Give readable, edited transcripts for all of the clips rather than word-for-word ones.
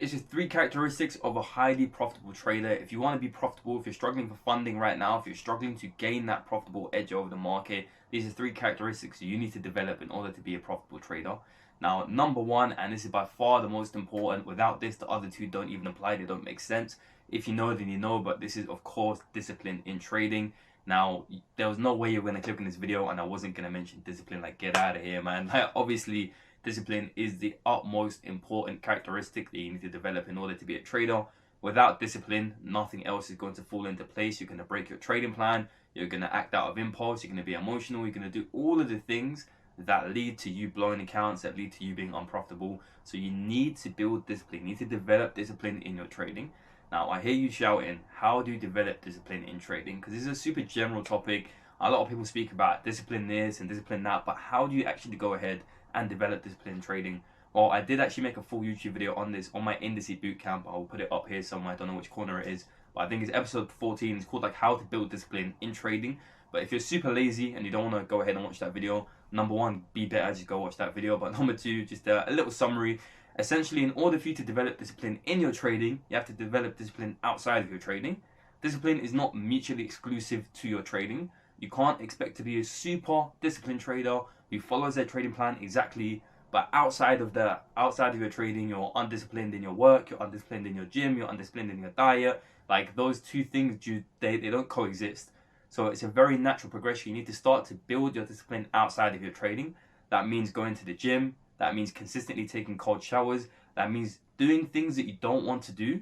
It's just 3 characteristics of a highly profitable trader. If you want to be profitable, if you're struggling for funding right now, if you're struggling to gain that profitable edge over the market, these are 3 characteristics you need to develop in order to be a profitable trader. Now, number 1, and this is by far the most important, without this, the other 2 don't even apply, they don't make sense. If you know, then you know, but this is, of course, discipline in trading. Now, there was no way you're going to click on this video and I wasn't going to mention discipline. Like, get out of here, man. Like, obviously, discipline is the utmost important characteristic that you need to develop in order to be a trader. Without discipline, nothing else is going to fall into place. You're going to break your trading plan. You're going to act out of impulse. You're going to be emotional. You're going to do all of the things that lead to you blowing accounts, that lead to you being unprofitable. So you need to build discipline. You need to develop discipline in your trading. Now, I hear you shouting, how do you develop discipline in trading? Because this is a super general topic. A lot of people speak about discipline this and discipline that, but how do you actually go ahead and develop discipline in trading? Well, I did actually make a full YouTube video on this on my Indices Bootcamp. I'll put it up here somewhere. I don't know which corner it is, but I think it's episode 14. It's called like how to build discipline in trading. But if you're super lazy and you don't want to go ahead and watch that video, number 1, be better, just go watch that video. But number 2, just a little summary. Essentially, in order for you to develop discipline in your trading, you have to develop discipline outside of your trading. Discipline is not mutually exclusive to your trading. You can't expect to be a super disciplined trader who follows their trading plan exactly, but outside of your trading, you're undisciplined in your work, you're undisciplined in your gym, you're undisciplined in your diet. Like, those 2 things, they don't coexist. So it's a very natural progression. You need to start to build your discipline outside of your trading. That means going to the gym. That means consistently taking cold showers. That means doing things that you don't want to do,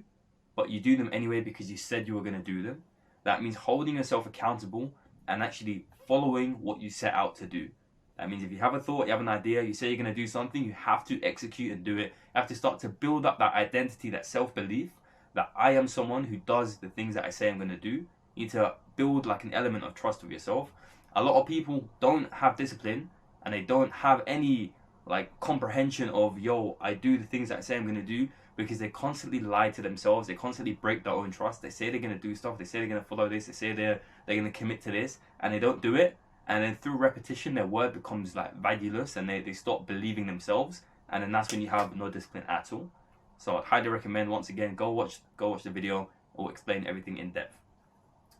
but you do them anyway because you said you were going to do them. That means holding yourself accountable and actually following what you set out to do. That means if you have a thought, you have an idea, you say you're going to do something, you have to execute and do it. You have to start to build up that identity, that self-belief, that I am someone who does the things that I say I'm going to do. You need to build like an element of trust with yourself. A lot of people don't have discipline and they don't have any like comprehension of, yo, I do the things that I say I'm going to do, because they constantly lie to themselves. They constantly break their own trust. They say they're going to do stuff. They say they're going to follow this. They say they're going to commit to this, and they don't do it. And then through repetition, their word becomes like valueless, and they stop believing themselves. And then that's when you have no discipline at all. So I'd highly recommend, once again, go watch the video. I'll explain everything in depth.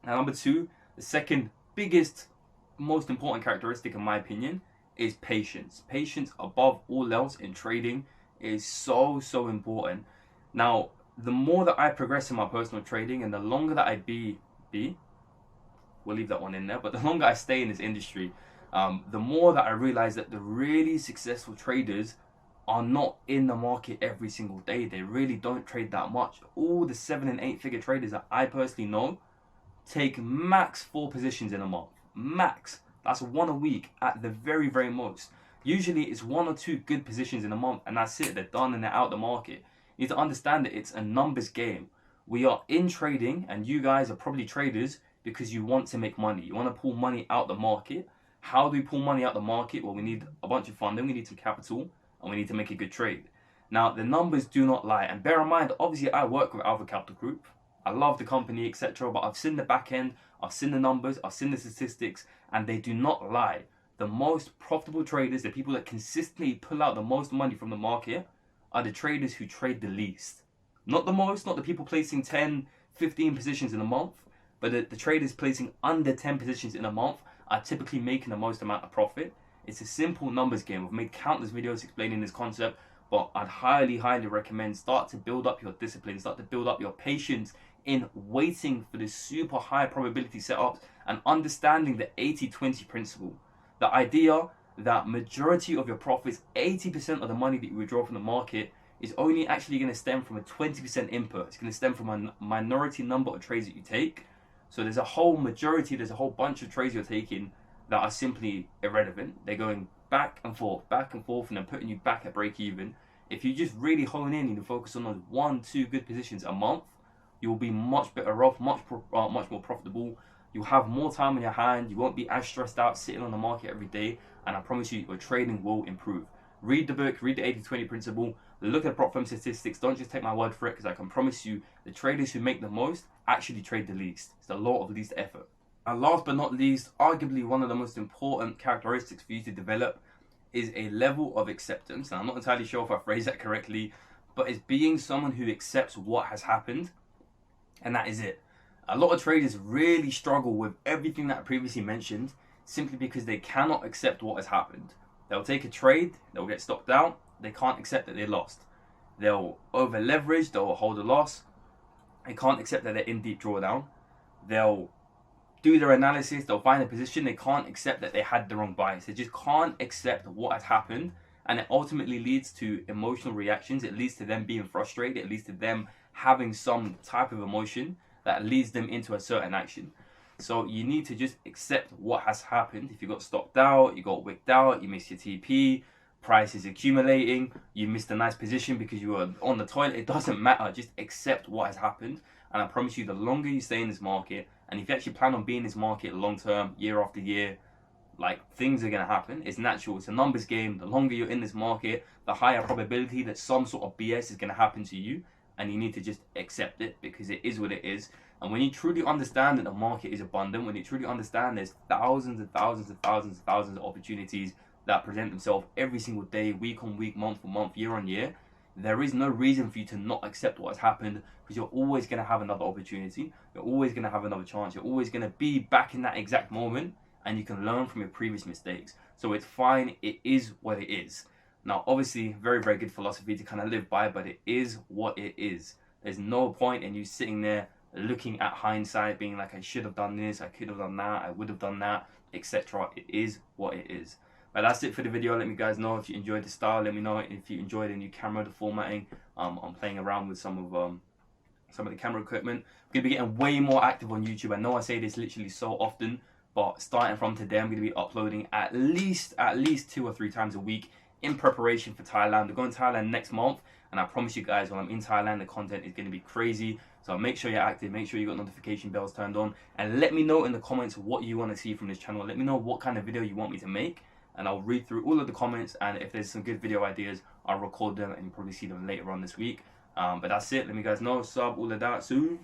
Now, number 2, the second biggest, most important characteristic in my opinion is patience. Patience above all else in trading is so important. Now, the more that I progress in my personal trading and the longer that I we'll leave that one in there, but the longer I stay in this industry, the more that I realize that the really successful traders are not in the market every single day. They really don't trade that much. All the 7 and 8 figure traders that I personally know take max 4 positions in a month. Max. That's 1 a week at the very, very most. Usually it's 1 or 2 good positions in a month and that's it. They're done and they're out the market. You need to understand that it's a numbers game. We are in trading and you guys are probably traders because you want to make money. You want to pull money out the market. How do we pull money out the market? Well, we need a bunch of funding, we need some capital, and we need to make a good trade. Now, the numbers do not lie. And bear in mind, obviously I work with Alpha Capital Group. I love the company, etc. But I've seen the back end, I've seen the numbers, I've seen the statistics, and they do not lie. The most profitable traders, the people that consistently pull out the most money from the market, are the traders who trade the least. Not the most, not the people placing 10, 15 positions in a month, but the traders placing under 10 positions in a month are typically making the most amount of profit. It's a simple numbers game. We've made countless videos explaining this concept, but I'd highly recommend start to build up your discipline, start to build up your patience in waiting for the super high probability setups and understanding the 80-20 principle. The idea that majority of your profits, 80% of the money that you withdraw from the market, is only actually going to stem from a 20% input. It's going to stem from a minority number of trades that you take. So there's a whole bunch of trades you're taking that are simply irrelevant. They're going back and forth, and then putting you back at break even. If you just really hone in and focus on those 1-2 good positions a month, you'll be much better off, much more profitable. You'll have more time on your hand. You won't be as stressed out sitting on the market every day. And I promise you, your trading will improve. Read the book, read the 80-20 principle, look at the prop firm statistics. Don't just take my word for it, because I can promise you the traders who make the most actually trade the least. It's the law of least effort. And last but not least, arguably one of the most important characteristics for you to develop is a level of acceptance. And I'm not entirely sure if I phrased that correctly, but it's being someone who accepts what has happened, and that is it. A lot of traders really struggle with everything that I previously mentioned simply because they cannot accept what has happened. They'll take a trade, they'll get stopped out, they can't accept that they lost. They'll over leverage, they'll hold a loss, they can't accept that they're in deep drawdown. They'll do their analysis, they'll find a position, they can't accept that they had the wrong bias. They just can't accept what has happened, and it ultimately leads to emotional reactions. It leads to them being frustrated, it leads to them having some type of emotion that leads them into a certain action. So you need to just accept what has happened. If you got stopped out, you got wicked out, you missed your TP, price is accumulating, you missed a nice position because you were on the toilet, it doesn't matter. Just accept what has happened. And I promise you, the longer you stay in this market, and if you actually plan on being in this market long term, year after year, like, things are going to happen. It's natural. It's a numbers game. The longer you're in this market, the higher probability that some sort of BS is going to happen to you. And you need to just accept it because it is what it is. And when you truly understand that the market is abundant, when you truly understand there's thousands and thousands and thousands and thousands of opportunities that present themselves every single day, week on week, month on month, year on year, there is no reason for you to not accept what has happened, because you're always going to have another opportunity. You're always going to have another chance. You're always going to be back in that exact moment, and you can learn from your previous mistakes. So it's fine. It is what it is. Now, obviously, very, very good philosophy to kind of live by, but it is what it is. There's no point in you sitting there looking at hindsight, being like, I should have done this, I could have done that, I would have done that, etc. It is what it is. But that's it for the video. Let me guys know if you enjoyed the style. Let me know if you enjoyed the new camera, the formatting. I'm playing around with some of the camera equipment. I'm gonna be getting way more active on YouTube. I know I say this literally so often, but starting from today, I'm gonna be uploading at least 2 or 3 times a week in preparation for Thailand. We're going to Thailand next month, and I promise you guys, when I'm in Thailand, the content is going to be crazy. So make sure you're active, make sure you got notification bells turned on, and let me know in the comments what you want to see from this channel. Let me know what kind of video you want me to make, and I'll read through all of the comments, and if there's some good video ideas, I'll record them and you'll probably see them later on this week. But that's it. Let me guys know, sub, all of that soon.